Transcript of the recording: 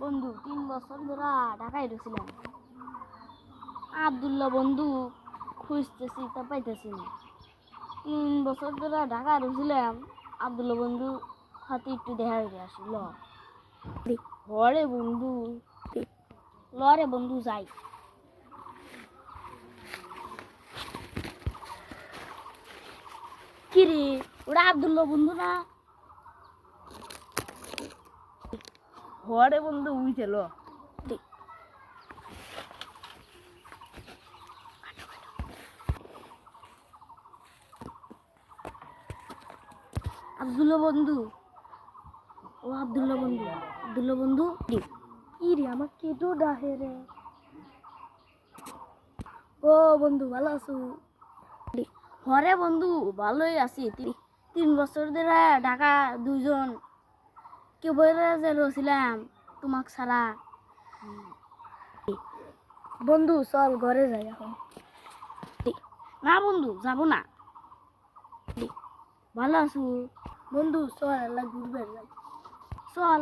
বন্ধু 3 বছর ধরে ঢাকায় ঢুকছিলাম। আব্দুল্লাহ বন্ধু খুঁজতেছি তা পাইতেছি না। 3 বছর ধরে ঢাকা ঢুকছিলাম। আব্দুল্লাহ বন্ধু হাতে একটু দেখা করে আসিল। হরে বন্ধু, লরে বন্ধু যাই। কিরে, ওরা আব্দুল্লাহ বন্ধু না? হরে বন্ধু উইছিল। আব্দুল্লাহ বন্ধু, ও আব্দুল্লাহ বন্ধু, আব্দুল্লাহ বন্ধু ইরে আমার কেটো ডাহে রে। ও বন্ধু ভালো আছো? হরে বন্ধু ভালোই আছি। 3 বছর ধরে ঢাকা দুইজন কেউ বলে যে রছিলাম তোমাক ছাড়া। বন্ধু চল ঘরে যাই এখন। না বন্ধু যাব না। ভালো আছো বন্ধু? চল ঘুরবে যাই, চল।